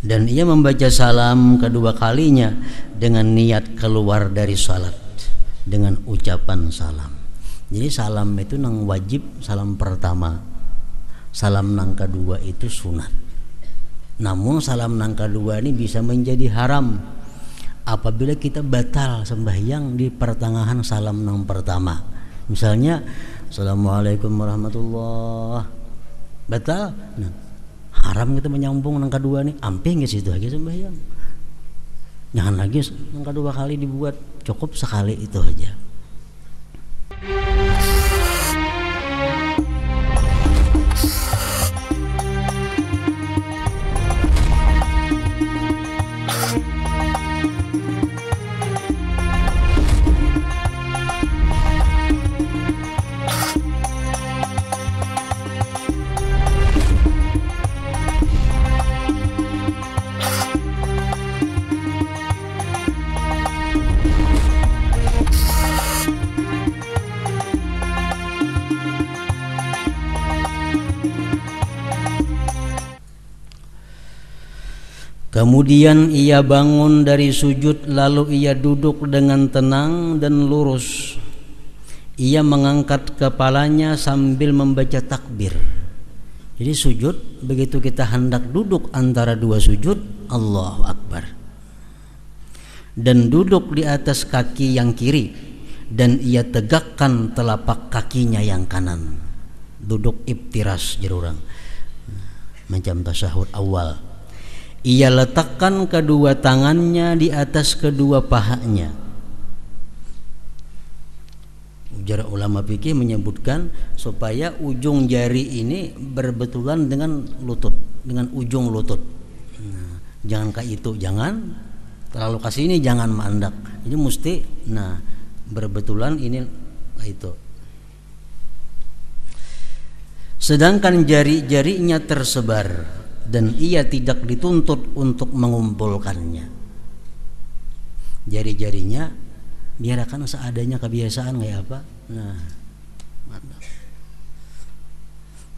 Dan ia membaca salam kedua kalinya dengan niat keluar dari salat dengan ucapan salam. Jadi salam itu nang wajib, salam pertama. Salam nang kedua itu sunat. Namun salam nang kedua ini bisa menjadi haram apabila kita batal sembahyang di pertengahan salam nang pertama. Misalnya Assalamualaikum warahmatullah, batal. Nah, haram kita menyambung nang kedua nih, ampe nggak situ aja sembahyang. Jangan lagi nang kedua kali dibuat, cukup sekali itu aja. Kemudian ia bangun dari sujud, lalu ia duduk dengan tenang dan lurus. Ia mengangkat kepalanya sambil membaca takbir. Jadi sujud, begitu kita hendak duduk antara dua sujud, Allahu Akbar. Dan duduk di atas kaki yang kiri, dan ia tegakkan telapak kakinya yang kanan. Duduk iftiras jerurang, macam tasyahud awal. Ia letakkan kedua tangannya di atas kedua pahanya. Ujar ulama fikih menyebutkan supaya ujung jari ini berbetulan dengan lutut, dengan ujung lutut. Nah, jangan kayak itu, jangan terlalu ke sini, jangan mandak. Jadi mesti berbetulan ini itu. Sedangkan jari-jarinya tersebar dan ia tidak dituntut untuk mengumpulkannya. Jari-jarinya biarkan seadanya, kebiasaan kayak apa. Nah, mantap.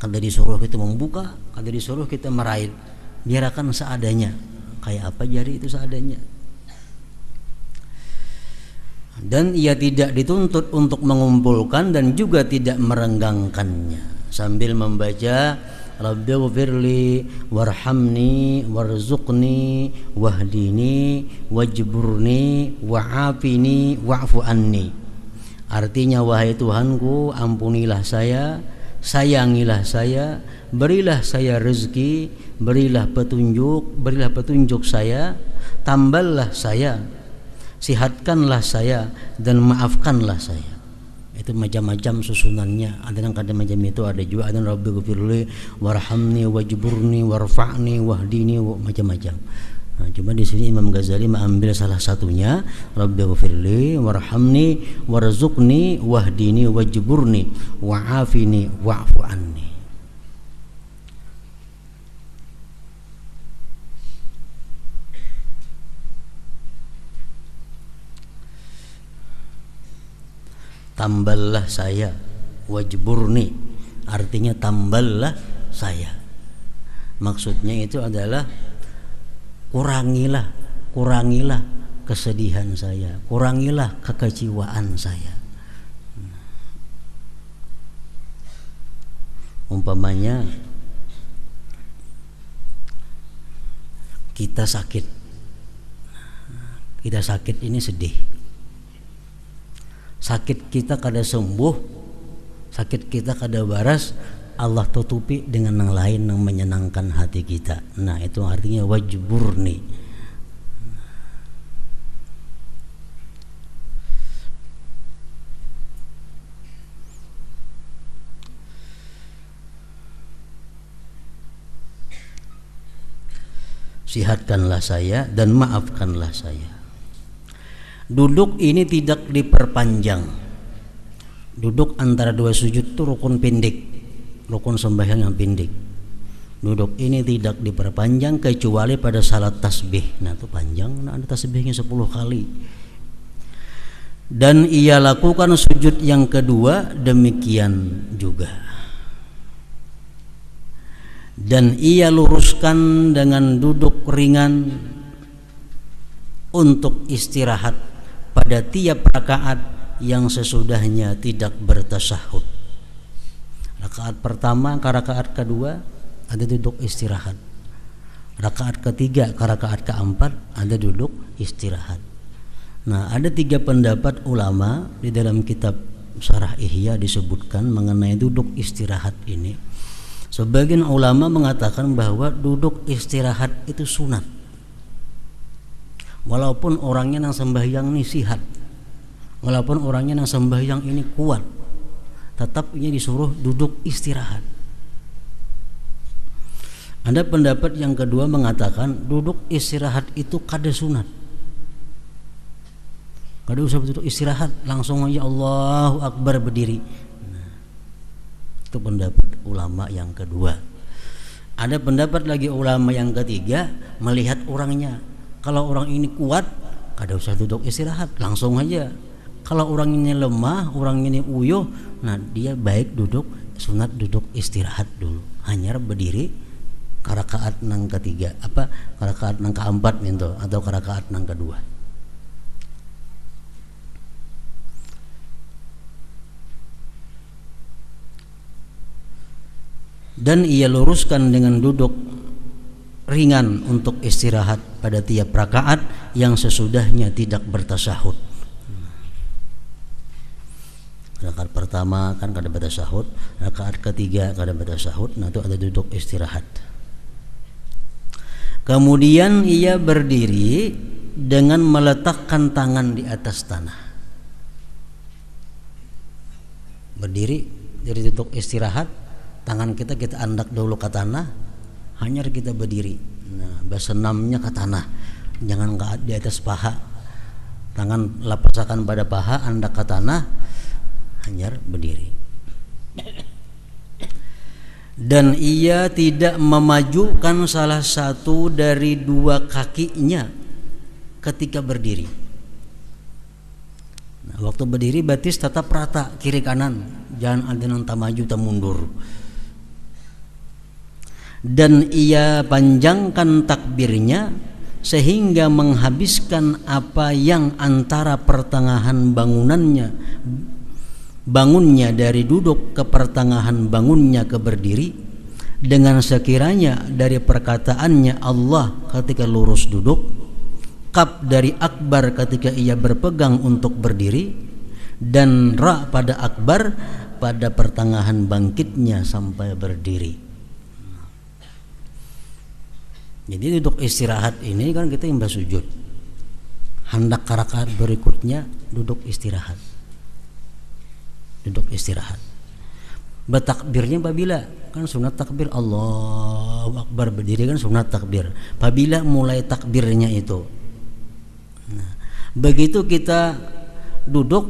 Kada disuruh kita membuka, kada disuruh kita meraih, biarkan seadanya. Kayak apa jari itu seadanya. Dan ia tidak dituntut untuk mengumpulkan dan juga tidak merenggangkannya. Sambil membaca Rabbighfirli warhamni warzuqni wahdini wajburni wa'afini wa'fu anni. Artinya, wahai Tuhanku, ampunilah saya, sayangilah saya, berilah saya rezeki, berilah petunjuk saya, tamballah saya, sihatkanlah saya, dan maafkanlah saya. Itu macam-macam susunannya. Ada yang kadang macam itu, ada juga ada Rabbighfirli warhamni wajburni warfa'ni wahdini, macam-macam. Nah, cuma di sini Imam Ghazali mengambil salah satunya, Rabbighfirli warhamni warzuqni wahdini wajburni wa'afini wa'fu anni. Tamballah saya, wajburni artinya tamballah saya. Maksudnya itu adalah kurangilah kesedihan saya, kurangilah kekecewaan saya. Umpamanya kita sakit ini sedih. Sakit kita kada sembuh, sakit kita kada baras, Allah tutupi dengan yang lain yang menyenangkan hati kita. Nah, itu artinya wajburni. Sihatkanlah saya dan maafkanlah saya. Duduk ini tidak diperpanjang. Duduk antara dua sujud itu rukun pendek, rukun sembahyang yang pendek. Duduk ini tidak diperpanjang kecuali pada salat tasbih. Nah, itu panjang, ada tasbihnya 10 kali. Dan ia lakukan sujud yang kedua demikian juga. dan ia luruskan dengan duduk ringan untuk istirahat pada tiap rakaat yang sesudahnya tidak bertasyahud. Rakaat pertama ke rakaat kedua ada duduk istirahat. Rakaat ketiga ke rakaat keempat ada duduk istirahat. Nah, ada 3 pendapat ulama di dalam kitab Syarah Ihya disebutkan mengenai duduk istirahat ini. Sebagian ulama mengatakan bahwa duduk istirahat itu sunat. Walaupun orangnya yang sembahyang ini sihat, walaupun orangnya yang sembahyang ini kuat, tetap ia disuruh duduk istirahat. Ada pendapat yang kedua mengatakan duduk istirahat itu kada sunat. Kada usah duduk istirahat, langsung aja Allahu Akbar berdiri. Nah, itu pendapat ulama yang kedua. Ada pendapat lagi ulama yang ketiga melihat orangnya. Kalau orang ini kuat, kada usah duduk istirahat, langsung aja. Kalau orang ini lemah, orang ini uyuh, nah dia baik duduk, sunat duduk istirahat dulu. Hanya berdiri ke rakaat nang ketiga, ke rakaat nang keempat gitu, atau ke rakaat nang kedua. Dan ia luruskan dengan duduk ringan untuk istirahat pada tiap rakaat yang sesudahnya tidak bertasyahud. Rakaat pertama kan kada bertasyahud, rakaat ketiga kada bertasyahud, nah itu ada duduk istirahat. Kemudian ia berdiri dengan meletakkan tangan di atas tanah. Berdiri dari duduk istirahat, tangan kita andak dulu ke tanah, hanya kita berdiri. Nah, basenamnya ke tanah, jangan di atas paha. Tangan lapasakan pada paha, andak ke tanah, hanya berdiri. Dan ia tidak memajukan salah satu dari 2 kakinya ketika berdiri. Nah, waktu berdiri batis tetap rata kiri kanan, jangan ada yang tak maju tak mundur. Dan ia panjangkan takbirnya sehingga menghabiskan apa yang antara pertengahan bangunnya dari duduk ke pertengahan bangunnya ke berdiri, dengan sekiranya dari perkataannya Allah ketika lurus duduk, kaf dari akbar ketika ia berpegang untuk berdiri, dan ra pada akbar pada pertengahan bangkitnya sampai berdiri. Jadi duduk istirahat ini kan kita imbas sujud, hendak rakaat berikutnya duduk istirahat. Duduk istirahat. Bertakbirnya apabila kan sunat takbir Allahu Akbar, berdiri kan sunat takbir. Apabila mulai takbirnya itu. Nah, begitu kita duduk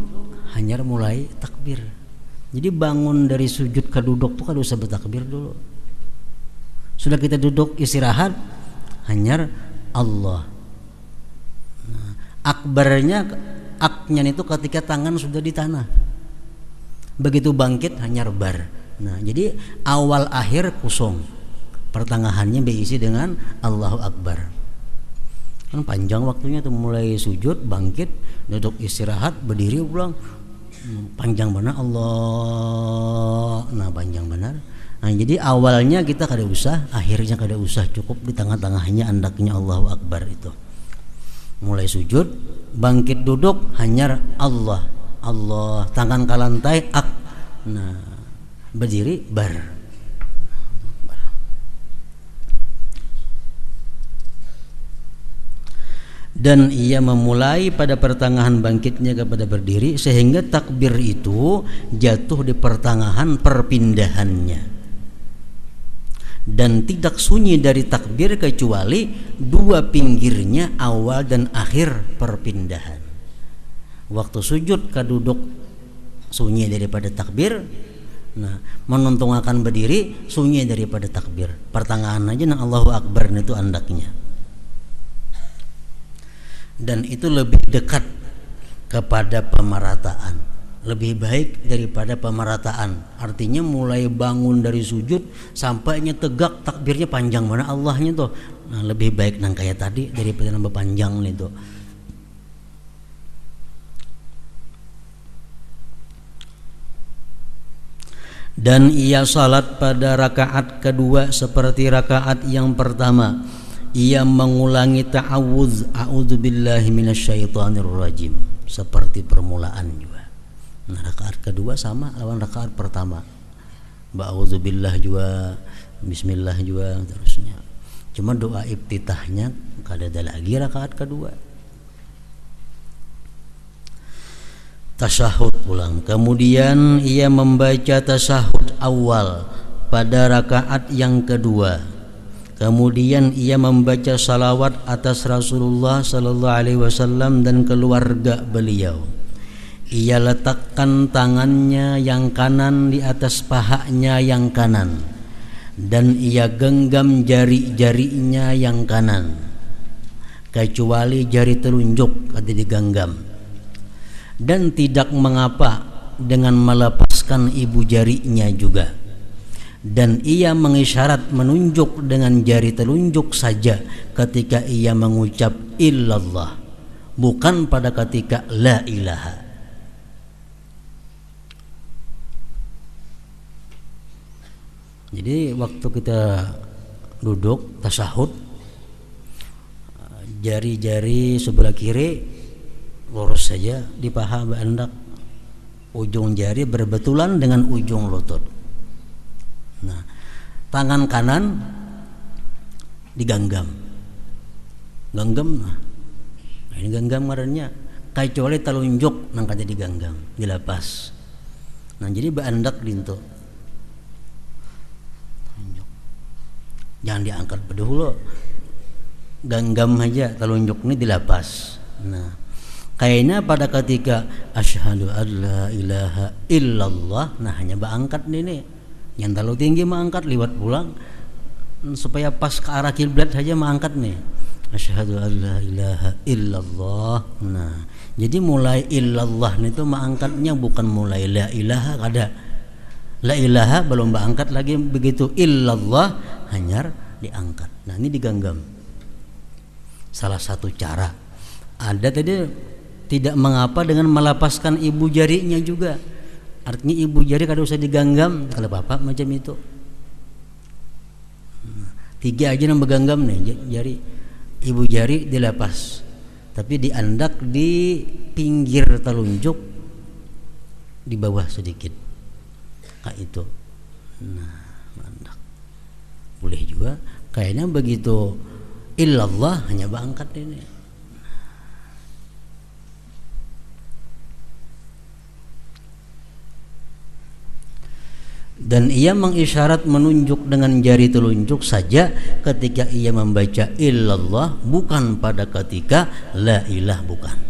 hanya mulai takbir. Jadi bangun dari sujud ke duduk tuh kan usah bertakbir dulu. Sudah kita duduk istirahat, hanya Allah. Nah, aknya itu ketika tangan sudah di tanah. Begitu bangkit hanya bar. Nah, jadi awal akhir kosong, pertengahannya diisi dengan Allahu Akbar. Kan panjang waktunya tuh, mulai sujud, bangkit, duduk istirahat, berdiri ulang, panjang benar Allah. Nah, panjang benar. Nah, jadi awalnya kita kada usah, akhirnya kada usah, cukup di tengah-tengahnya andaknya Allahu Akbar itu. Mulai sujud, bangkit duduk hanya Allah, Allah, tangan ke lantai ak. Nah, berdiri bar. Dan ia memulai pada pertengahan bangkitnya kepada berdiri, sehingga takbir itu jatuh di pertengahan perpindahannya. Dan tidak sunyi dari takbir kecuali 2 pinggirnya awal dan akhir perpindahan. Waktu sujud ke duduk sunyi daripada takbir. Nah, menuntung akan berdiri sunyi daripada takbir. Pertengahan aja nang Allahu Akbar itu andaknya. Dan itu lebih dekat kepada pemerataan. lebih baik daripada pemerataan. Artinya mulai bangun dari sujud sampainya tegak takbirnya panjang mana Allahnya tuh. Nah, lebih baik nang kayak tadi daripada nambah panjang nih tuh. Dan ia salat pada rakaat kedua seperti rakaat yang pertama. Ia mengulangi ta'awudz, a'udzubillahi minasyaitonir rajim, seperti permulaan juga. Nah, rakaat kedua sama lawan rakaat pertama. Ba'udzubillah juga, bismillah juga terusnya. Cuma doa iftitahnya kada ada lagi rakaat kedua. Tasyahud pulang. Kemudian ia membaca tasyahud awal pada rakaat yang kedua. Kemudian ia membaca salawat atas Rasulullah sallallahu alaihi wasallam dan keluarga beliau. Ia letakkan tangannya yang kanan di atas pahanya yang kanan dan ia genggam jari-jarinya yang kanan kecuali jari telunjuk ada digenggam, dan tidak mengapa dengan melepaskan ibu jarinya juga. Dan ia mengisyarat menunjuk dengan jari telunjuk saja ketika ia mengucap illallah, bukan pada ketika la ilaha. Jadi waktu kita duduk tasyahud, jari-jari sebelah kiri lurus saja di paha berendak, ujung jari berbetulan dengan ujung lutut. Nah, tangan kanan digenggam, nah ini genggam ngarannya, kecuali telunjuk nang kada digenggam, dilepas. Nah, jadi berendak dinto. Jangan diangkat berdahulu, genggam aja, telunjuk ini dilepas. Nah, kayaknya pada ketika asyhadu alla ilaha illallah, nah hanya berangkat ini. Yang terlalu tinggi mengangkat liwat pulang supaya pas ke arah kiblat saja mengangkat nih. Asyhadu alla ilaha illallah. Nah, jadi mulai illallah itu mengangkatnya bukan mulai la ilaha, kada. La ilaha belum berangkat lagi, begitu illallah hanya diangkat. Nah, ini digenggam. Salah satu cara. Ada tadi tidak mengapa dengan melepaskan ibu jarinya juga. Artinya ibu jari kada usah digenggam, kalau apa macam itu. Tiga aja yang bergenggam nih jari. Ibu jari dilepas. Tapi diandak di pinggir telunjuk di bawah sedikit. Kayak itu. Nah, mandak. Boleh juga. Kayaknya begitu illallah hanya berangkat ini. Dan ia mengisyarat menunjuk dengan jari telunjuk saja ketika ia membaca illallah, bukan pada ketika la ilah, bukan.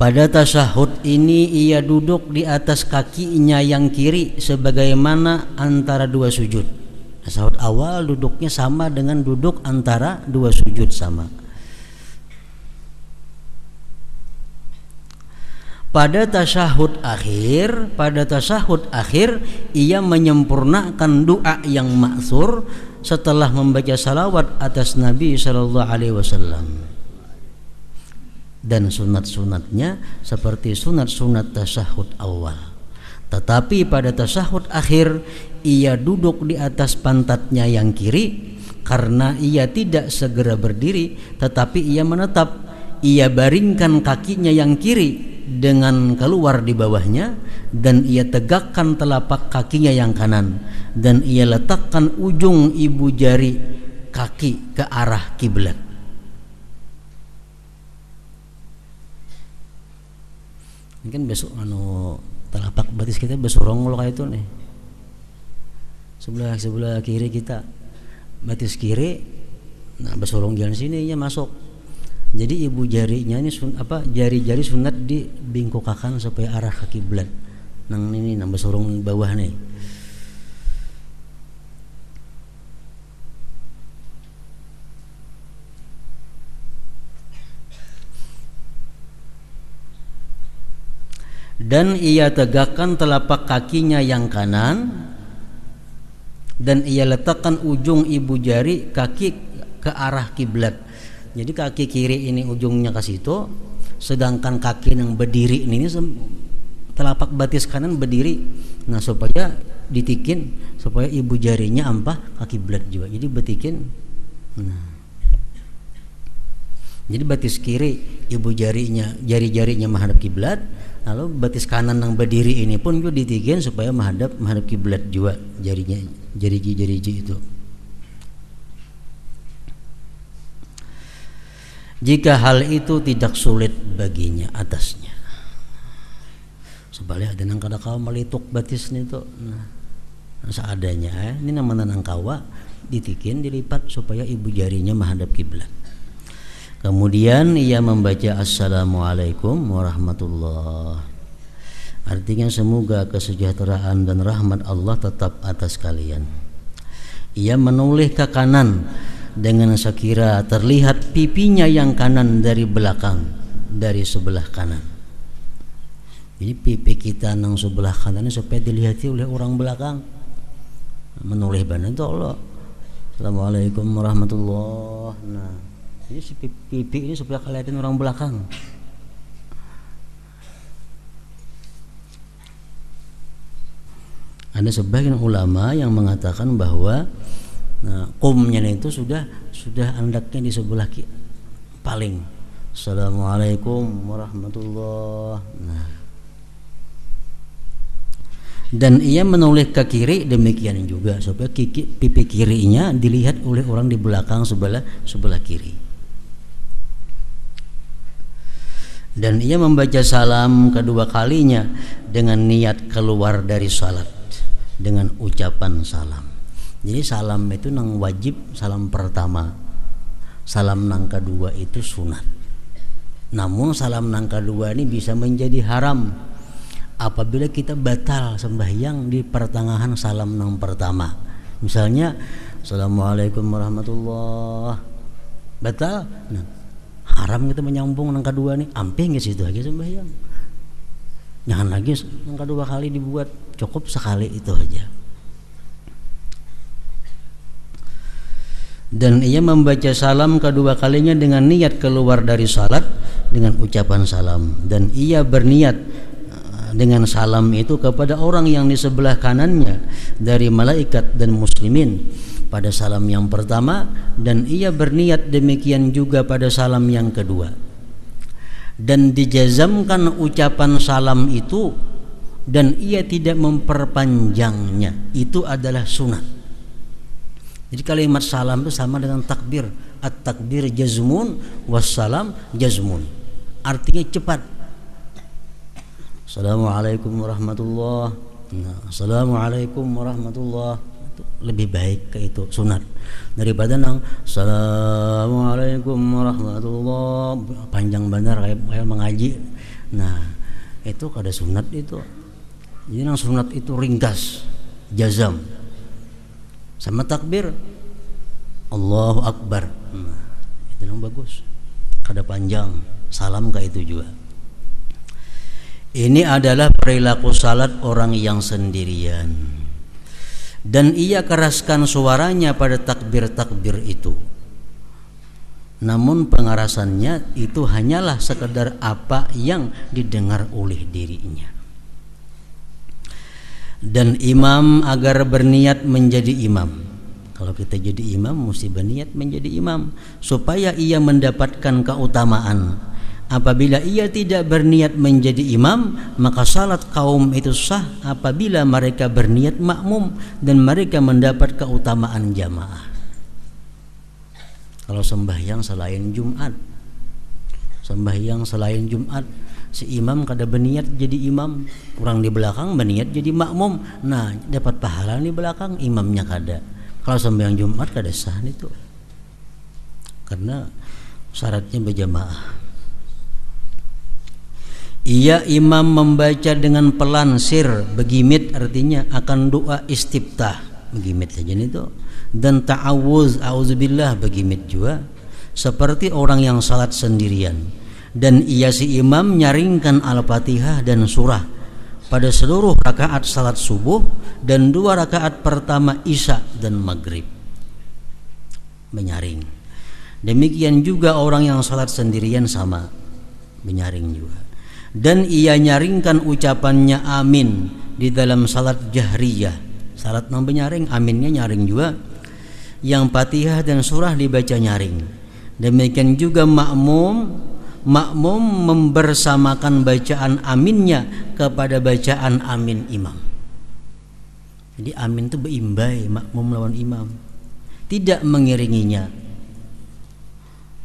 Pada tasyahud ini ia duduk di atas kakinya yang kiri sebagaimana antara dua sujud. Tasyahud awal duduknya sama dengan duduk antara dua sujud, sama. Pada tasyahud akhir ia menyempurnakan doa yang ma'thur setelah membaca salawat atas Nabi sallallahu alaihi wasallam. Dan sunat-sunatnya seperti sunat-sunat tasyahud awal. Tetapi pada tasyahud akhir ia duduk di atas pantatnya yang kiri karena ia tidak segera berdiri, tetapi ia menetap. Ia baringkan kakinya yang kiri dengan keluar di bawahnya, dan ia tegakkan telapak kakinya yang kanan, dan ia letakkan ujung ibu jari kaki ke arah kiblat. Ini kan besok telapak batis kita besorong lo kayak itu nih. Sebelah kiri kita batis kiri, nah besorong jalan sini ya masuk. Jadi ibu jarinya ini jari-jari sunat dibingkokakan supaya arah ke kiblat. Nang ini nang besorong bawah nih. dan ia tegakkan telapak kakinya yang kanan, dan ia letakkan ujung ibu jari kaki ke arah kiblat. Jadi kaki kiri ini ujungnya ke situ, sedangkan kaki yang berdiri ini telapak batis kanan berdiri. Nah, supaya ditikin supaya ibu jarinya ampah ke kiblat juga. Jadi betikin. Nah. Jadi batis kiri ibu jarinya, jari-jarinya menghadap kiblat, lalu batis kanan yang berdiri ini pun juga ditikin supaya menghadap kiblat juga jarinya, jari itu. Jika hal itu tidak sulit baginya atasnya. Sebalik ada nang kada kawa melituk batis itu, nah, seadanya. Ini namanya nang kawa ditikin dilipat supaya ibu jarinya menghadap kiblat. Kemudian ia membaca Assalamualaikum warahmatullah. Artinya semoga kesejahteraan dan rahmat Allah tetap atas kalian. Ia menoleh ke kanan dengan sekira terlihat pipinya yang kanan dari belakang, dari sebelah kanan. Jadi pipi kita nang sebelah kanan supaya dilihati oleh orang belakang. Menoleh badan itu Allah. Assalamualaikum warahmatullah. Nah, jadi si pipi ini supaya kelihatan orang belakang. Ada sebagian ulama yang mengatakan bahwa kumnya itu sudah andaknya di sebelah paling. Assalamualaikum warahmatullah. Nah. Dan ia menoleh ke kiri demikian juga supaya pipi kirinya dilihat oleh orang di belakang sebelah kiri. Dan ia membaca salam kedua kalinya dengan niat keluar dari salat dengan ucapan salam. Jadi salam itu nang wajib, salam pertama. Salam nang kedua itu sunat. Namun salam nang kedua ini bisa menjadi haram apabila kita batal sembahyang di pertengahan salam nang pertama. Misalnya Assalamualaikum warahmatullah, batal. Nah, haram kita menyambung nang kedua nih, amping ke situ aja sembahyang. Jangan lagi nang kedua kali dibuat, cukup sekali itu aja. Dan ia membaca salam kedua kalinya dengan niat keluar dari salat dengan ucapan salam, dan ia berniat dengan salam itu kepada orang yang di sebelah kanannya dari malaikat dan muslimin pada salam yang pertama, dan ia berniat demikian juga pada salam yang kedua, dan dijazamkan ucapan salam itu dan ia tidak memperpanjangnya. Itu adalah sunat. Jadi kalimat salam itu sama dengan takbir. At-takbir jazmun wassalam jazmun. Artinya cepat. Assalamualaikum warahmatullah. Nah, Assalamualaikum warahmatullah. Itu lebih baik ke itu sunat daripada nang Assalamualaikum warahmatullah panjang benar kayak mengaji. Nah, itu kada sunat itu. Jadi nang sunat itu ringkas, jazam. Sama takbir Allahu Akbar. Nah, itu yang bagus. Kada panjang. Salam kayak itu juga. Ini adalah perilaku salat orang yang sendirian. Dan ia keraskan suaranya pada takbir-takbir itu. Namun pengerasannya itu hanyalah sekedar apa yang didengar oleh dirinya. Dan imam agar berniat menjadi imam. Kalau kita jadi imam mesti berniat menjadi imam supaya ia mendapatkan keutamaan. Apabila ia tidak berniat menjadi imam, maka salat kaum itu sah apabila mereka berniat makmum dan mereka mendapat keutamaan jamaah. Kalau sembahyang selain Jumat, si imam kada berniat jadi imam, orang di belakang berniat jadi makmum, nah dapat pahala di belakang, imamnya kada. Kalau sembahyang Jumat kada sah itu, karena syaratnya berjamaah. Ia imam membaca dengan pelan sir, begimit artinya akan doa istiftah, begimit saja itu, dan ta'awuz, auzubillah begimit juga, seperti orang yang salat sendirian. Dan ia si imam nyaringkan Al-Fatihah dan surah pada seluruh rakaat salat subuh dan 2 rakaat pertama isya dan maghrib. Menyaring. Demikian juga orang yang salat sendirian sama, menyaring juga. Dan ia nyaringkan ucapannya amin di dalam salat jahriyah. Salat nang menyaring, aminnya nyaring juga. Yang Fatihah dan surah dibaca nyaring. Demikian juga makmum membersamakan bacaan aminnya kepada bacaan amin imam. Jadi amin itu beimbai makmum lawan imam, tidak mengiringinya.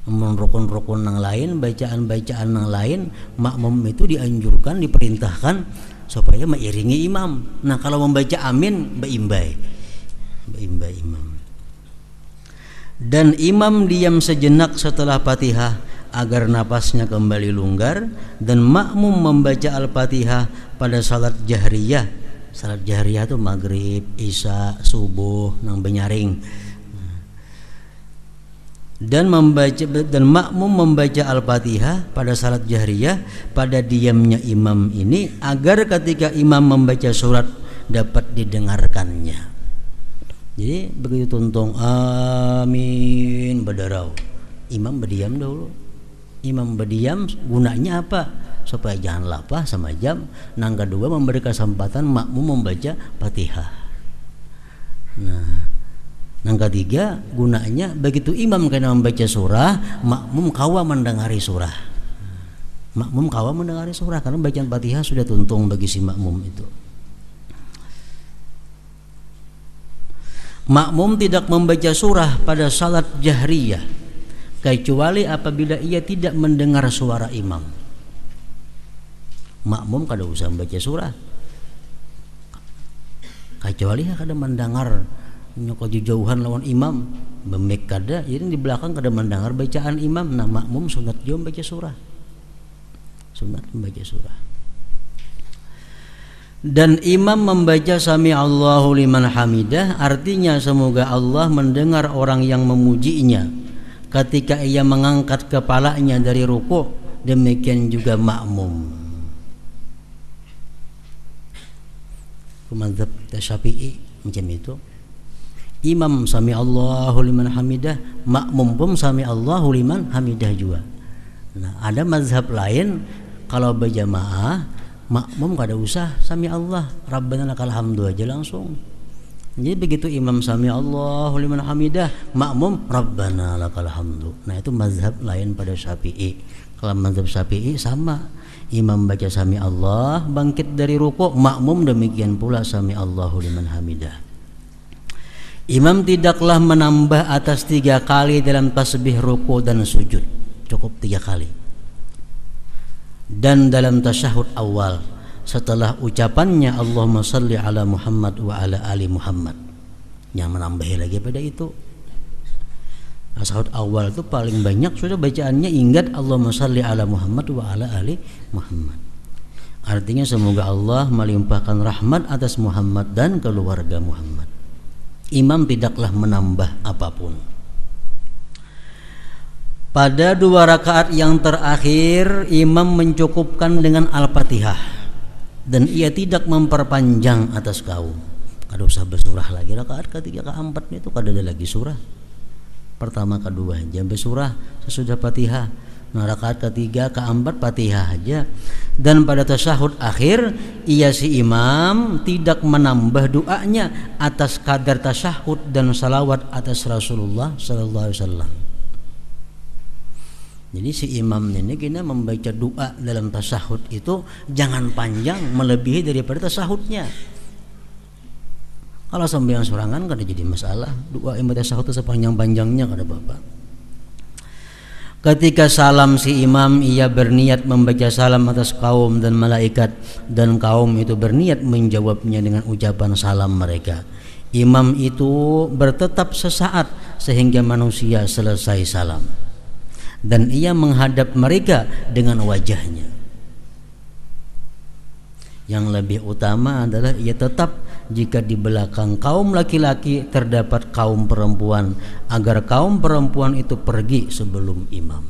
Rukun-rukun yang lain, bacaan-bacaan yang lain, makmum itu dianjurkan, diperintahkan supaya mengiringi imam. Nah kalau membaca amin beimbai imam. Dan imam diam sejenak setelah Fatihah agar napasnya kembali longgar, dan makmum membaca Al-Fatihah pada salat jahriyah. Salat jahriyah itu maghrib, isya, subuh nang benyaring. Dan makmum membaca Al-Fatihah pada salat jahriyah pada diamnya imam ini agar ketika imam membaca surat dapat didengarkannya. Jadi begitu tuntung amin berdarau, imam berdiam dulu. Imam berdiam gunanya apa? Supaya jangan lapar sama jam. Nang kedua memberi kesempatan makmum membaca Fatihah. Nah, nang ketiga gunanya begitu imam kena membaca surah, makmum kawa mendengari surah. Makmum kawa mendengari surah karena bacaan Fatihah sudah tuntung bagi si makmum itu. Makmum tidak membaca surah pada salat jahriyah kecuali apabila ia tidak mendengar suara imam. Makmum kada usah membaca surah kecuali kada mendengar nyoko jauhan lawan imam bemek kada, jadi di belakang kada mendengar bacaan imam. Nah makmum sunat juga membaca surah, sunat membaca surah. Dan imam membaca sami Allahu liman hamidah, artinya semoga Allah mendengar orang yang memujinya ketika ia mengangkat kepalanya dari rukuk. Demikian juga makmum. Mazhab Syafi'i macam itu. Imam sami Allahu liman hamidah, makmum pun sami Allahu liman hamidah juga. Nah, ada mazhab lain kalau berjamaah makmum kada usah sami Allah, Rabbana lakal hamdu aja langsung. Jadi begitu imam sami Allahu liman hamidah, makmum Rabbana lakal hamdu. Nah itu mazhab lain pada Syafi'i. Kalau mazhab Syafi'i sama, imam baca sami Allah, bangkit dari rukuk, makmum demikian pula sami Allahu liman hamidah. Imam tidaklah menambah atas 3 kali dalam tasbih rukuk dan sujud, cukup 3 kali. Dan dalam tasyahud awal setelah ucapannya Allahumma salli ala Muhammad wa ala ali Muhammad, yang menambahi lagi pada itu. Tasyahud awal itu paling banyak sudah bacaannya ingat Allahumma salli ala Muhammad wa ala ali Muhammad. Artinya semoga Allah melimpahkan rahmat atas Muhammad dan keluarga Muhammad. Imam tidaklah menambah apapun. Pada 2 rakaat yang terakhir imam mencukupkan dengan Al-Fatihah dan ia tidak memperpanjang atas kaum. Kada usah bersurah lagi. Rakaat ketiga keempat itu kada ada lagi surah. Pertama kedua aja bersurah sesudah Fatihah. Nah rakaat ketiga keempat Fatihah aja. Dan pada tasyahud akhir ia si imam tidak menambah doanya atas kadar tasyahud dan salawat atas Rasulullah sallallahu alaihi wasallam. Jadi si imam ini kena membaca doa dalam tasyahud itu jangan panjang melebihi daripada tasyahudnya. Kalau sembahyang sorangan kada jadi masalah. Doa yang tasyahud itu sepanjang-panjangnya kada apa-apa. Ketika salam si imam ia berniat membaca salam atas kaum dan malaikat, dan kaum itu berniat menjawabnya dengan ucapan salam mereka. Imam itu bertetap sesaat sehingga manusia selesai salam. Dan ia menghadap mereka dengan wajahnya. Yang lebih utama adalah ia tetap jika di belakang kaum laki-laki terdapat kaum perempuan, agar kaum perempuan itu pergi sebelum imam.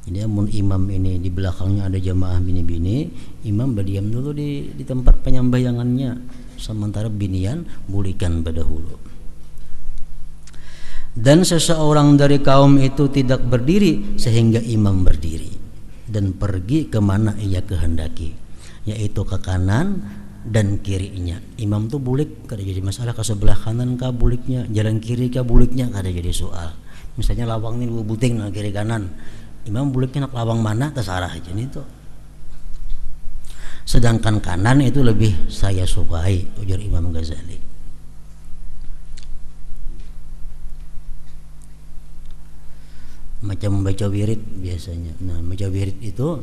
Jadi amun imam ini di belakangnya ada jamaah bini-bini, imam berdiam dulu di tempat penyembahyangannya, sementara binian bulikan pada hulu. Dan seseorang dari kaum itu tidak berdiri sehingga imam berdiri dan pergi kemana ia kehendaki, yaitu ke kanan dan kirinya. Imam tuh bulik kada jadi masalah, ke sebelah kanan kah buliknya, jalan kiri kah buliknya kada jadi soal. Misalnya lawang ini buting nah kiri kanan, imam buliknya nak lawang mana terserah aja nih tuh. Sedangkan kanan itu lebih saya sukai, ujar Imam Ghazali. Macam membaca wirid biasanya. Nah, membaca wirid itu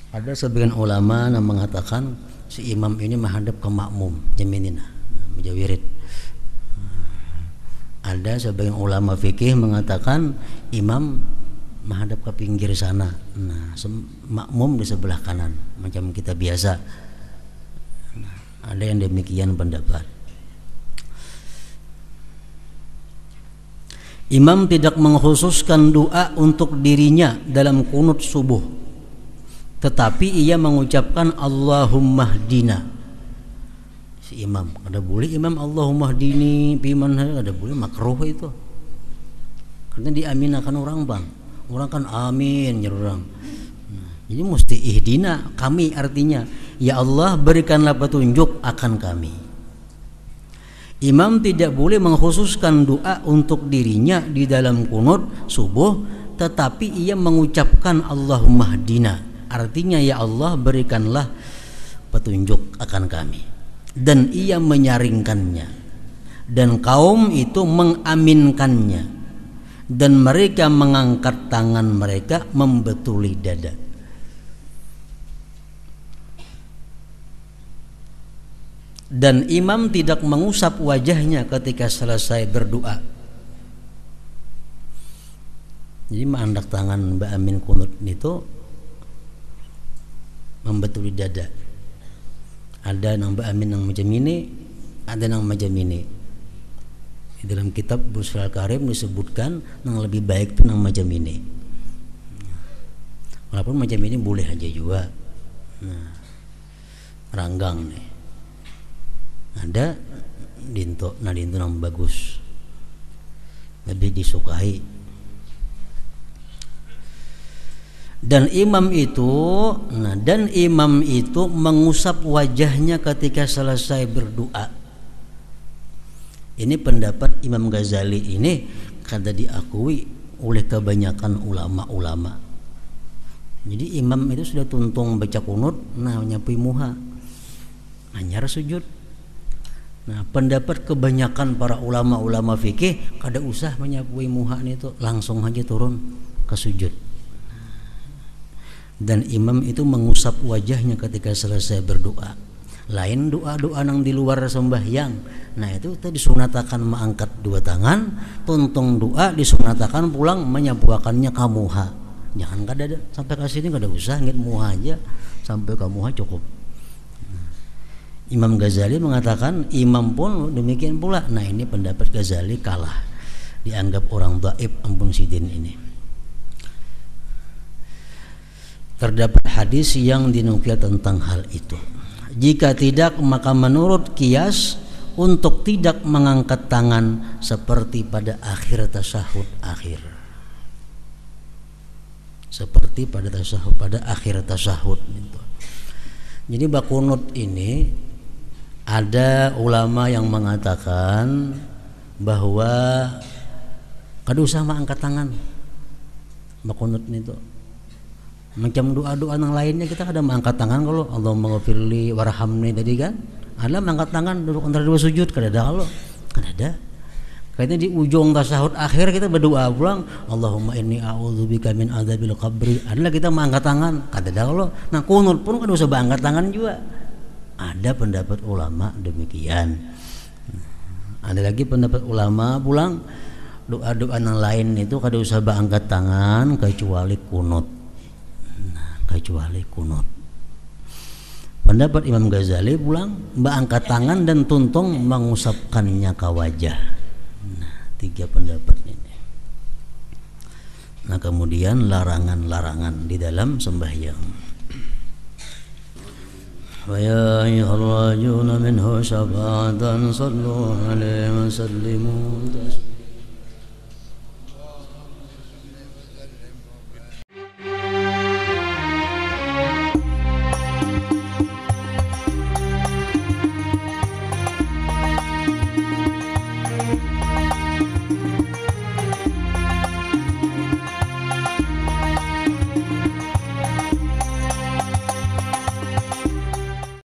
ada sebagian ulama yang mengatakan si imam ini menghadap ke makmum, jamininah. Nah, membaca wirid. Ada sebagian ulama fikih mengatakan imam menghadap ke pinggir sana. Nah, makmum di sebelah kanan, macam kita biasa. Nah, ada yang demikian pendapat. Imam tidak mengkhususkan doa untuk dirinya dalam kunut subuh, tetapi ia mengucapkan Allahumma hdina. Si imam, ada boleh imam Allahumma hdini piman, ada boleh, makruh itu. Karena diaminakan orang bang, orang kan amin ya orang. Nah, jadi mesti ihdina, kami artinya ya Allah berikanlah petunjuk akan kami. Imam tidak boleh mengkhususkan doa untuk dirinya di dalam kunut subuh, tetapi ia mengucapkan Allahumma hdina, artinya ya Allah berikanlah petunjuk akan kami, dan ia menyaringkannya dan kaum itu mengaminkannya, dan mereka mengangkat tangan mereka membetuli dada. Dan imam tidak mengusap wajahnya ketika selesai berdoa. Jadi mengandak tangan Mbak Amin kunut itu membetuli dada. Ada nang Mbak Amin nang macam ini, ada nang macam ini. Di dalam kitab Busral Karim disebutkan nang lebih baik itu nang macam ini. Walaupun macam ini boleh aja juga. Nah, ranggang nih. Ada dinto yang bagus, lebih disukai. Dan imam itu mengusap wajahnya ketika selesai berdoa. Ini pendapat Imam Ghazali ini kada diakui oleh kebanyakan ulama-ulama. Jadi imam itu sudah tuntung baca kunut, nah nyapi muha, anyar sujud. Nah, pendapat kebanyakan para ulama-ulama fikih kada usah menyapui muha itu, langsung aja turun ke sujud. Dan imam itu mengusap wajahnya ketika selesai berdoa. Lain doa-doa nang di luar sembahyang. Nah, itu tadi disunatakan mengangkat dua tangan, tuntung doa disunatakan pulang menyapuakannya ke muha. Jangan kada sampai ke sini kada usah ngit muha aja, sampai ke muha cukup. Imam Ghazali mengatakan imam pun demikian pula. Nah, ini pendapat Ghazali kalah, dianggap orang dhaif ampun sidin ini. Terdapat hadis yang dinukil tentang hal itu. Jika tidak, maka menurut qiyas untuk tidak mengangkat tangan seperti pada akhir tasyahud akhir. Seperti pada tasyahud, pada akhir tasyahud gitu. Jadi bakunut ini ada ulama yang mengatakan bahwa kada usah angkat tangan bakunut itu. Macam doa-doa yang lainnya kita kada angkat tangan kalau Allahumma ghafirli warhamni tadi kan. Ada angkat tangan duduk antara dua sujud kada ada kalau. Kada ada. Kayaknya di ujung tasyahud akhir kita berdoa pulang Allahumma inni a'udzubika min adzabil qabri. Adalah kita mengangkat tangan, kada ada kalau. Nah, kunut pun kada usah angkat tangan juga. Ada pendapat ulama demikian. Ada lagi pendapat ulama pulang doa-doa yang lain itu kada usah angkat tangan kecuali kunut. Nah, kecuali kunut. Pendapat Imam Ghazali pulang angkat tangan dan tuntung mengusapkannya ke wajah. Nah, tiga pendapat ini. Nah kemudian larangan-larangan di dalam sembahyang. Wa ya ayyuhal rajuna minhu syafa'atan sallu alaihi wa sallimu